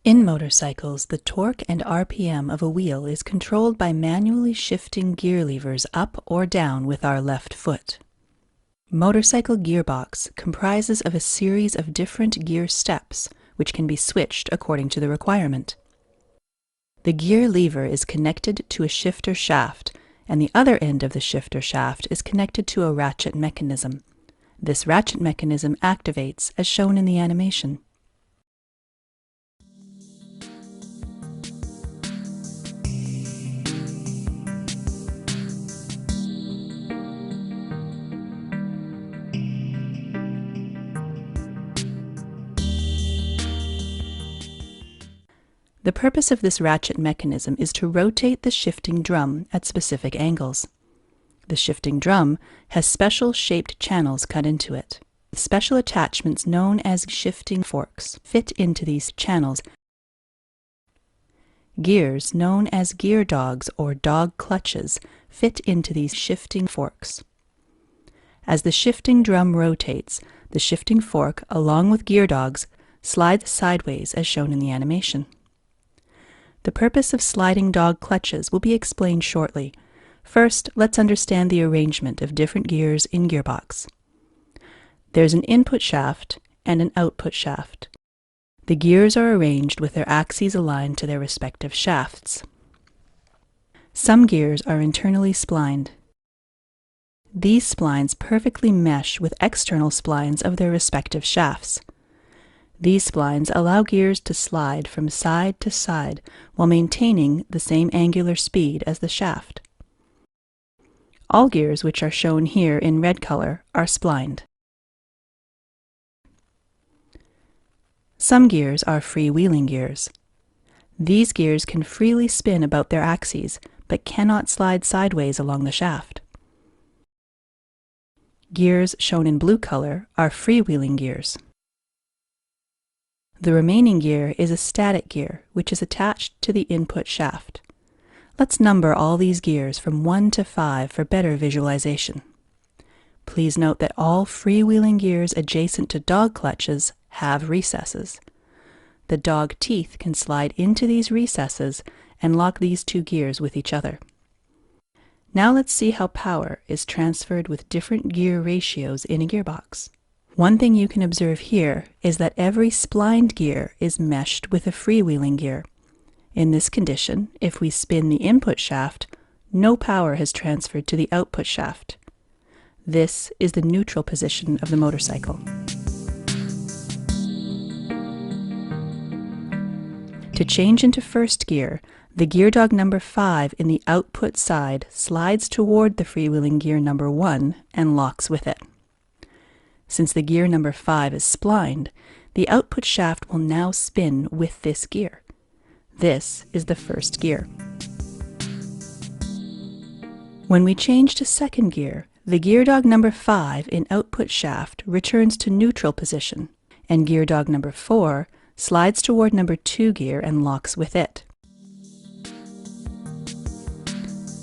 In motorcycles, the torque and RPM of a wheel is controlled by manually shifting gear levers up or down with our left foot. Motorcycle gearbox comprises of a series of different gear steps, which can be switched according to the requirement. The gear lever is connected to a shifter shaft, and the other end of the shifter shaft is connected to a ratchet mechanism. This ratchet mechanism activates as shown in the animation. The purpose of this ratchet mechanism is to rotate the shifting drum at specific angles. The shifting drum has special shaped channels cut into it. Special attachments known as shifting forks fit into these channels. Gears known as gear dogs or dog clutches fit into these shifting forks. As the shifting drum rotates, the shifting fork, along with gear dogs, slides sideways as shown in the animation. The purpose of sliding dog clutches will be explained shortly. First, let's understand the arrangement of different gears in Gearbox. There's an input shaft and an output shaft. The gears are arranged with their axes aligned to their respective shafts. Some gears are internally splined. These splines perfectly mesh with external splines of their respective shafts. These splines allow gears to slide from side to side while maintaining the same angular speed as the shaft. All gears, which are shown here in red color, are splined. Some gears are freewheeling gears. These gears can freely spin about their axes, but cannot slide sideways along the shaft. Gears shown in blue color are freewheeling gears. The remaining gear is a static gear, which is attached to the input shaft. Let's number all these gears from 1 to 5 for better visualization. Please note that all freewheeling gears adjacent to dog clutches have recesses. The dog teeth can slide into these recesses and lock these two gears with each other. Now let's see how power is transferred with different gear ratios in a gearbox. One thing you can observe here is that every splined gear is meshed with a freewheeling gear. In this condition, if we spin the input shaft, no power has transferred to the output shaft. This is the neutral position of the motorcycle. To change into first gear, the gear dog number 5 in the output side slides toward the freewheeling gear number 1 and locks with it. Since the gear number 5 is splined, the output shaft will now spin with this gear. This is the first gear. When we change to second gear, the gear dog number 5 in output shaft returns to neutral position, and gear dog number 4 slides toward number 2 gear and locks with it.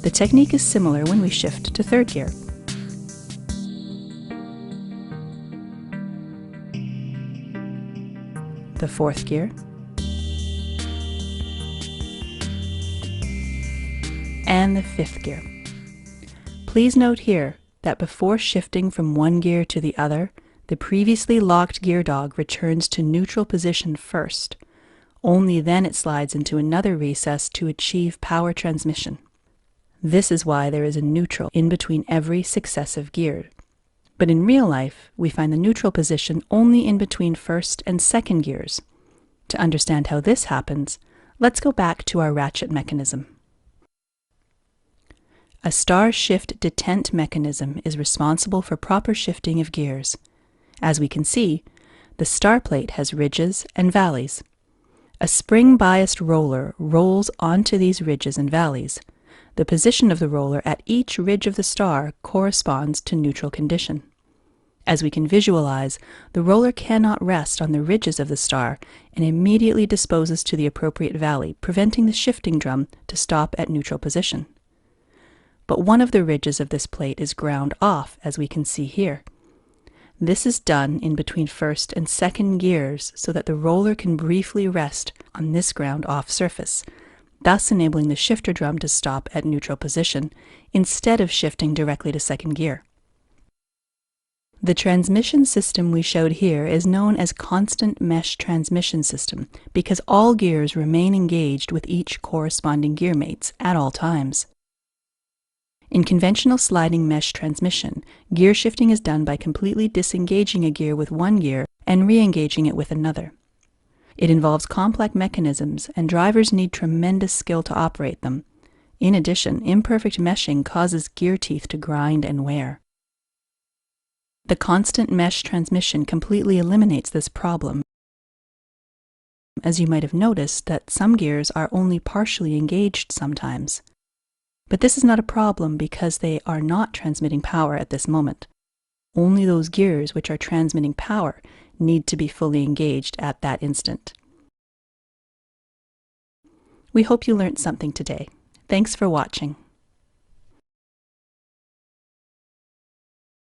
The technique is similar when we shift to third gear. The fourth gear, and the fifth gear. Please note here that before shifting from one gear to the other, the previously locked gear dog returns to neutral position first. Only then it slides into another recess to achieve power transmission. This is why there is a neutral in between every successive gear. But in real life, we find the neutral position only in between first and second gears. To understand how this happens, let's go back to our ratchet mechanism. A star shift detent mechanism is responsible for proper shifting of gears. As we can see, the star plate has ridges and valleys. A spring-biased roller rolls onto these ridges and valleys. The position of the roller at each ridge of the star corresponds to neutral condition. As we can visualize, the roller cannot rest on the ridges of the star and immediately disposes to the appropriate valley, preventing the shifting drum to stop at neutral position. But one of the ridges of this plate is ground off, as we can see here. This is done in between first and second gears so that the roller can briefly rest on this ground-off surface, thus enabling the shifter drum to stop at neutral position instead of shifting directly to second gear. The transmission system we showed here is known as constant mesh transmission system because all gears remain engaged with each corresponding gear mates at all times. In conventional sliding mesh transmission, gear shifting is done by completely disengaging a gear with one gear and re-engaging it with another. It involves complex mechanisms, and drivers need tremendous skill to operate them. In addition, imperfect meshing causes gear teeth to grind and wear. The constant mesh transmission completely eliminates this problem, as you might have noticed that some gears are only partially engaged sometimes. But this is not a problem because they are not transmitting power at this moment. Only those gears which are transmitting power need to be fully engaged at that instant. We hope you learned something today. Thanks for watching.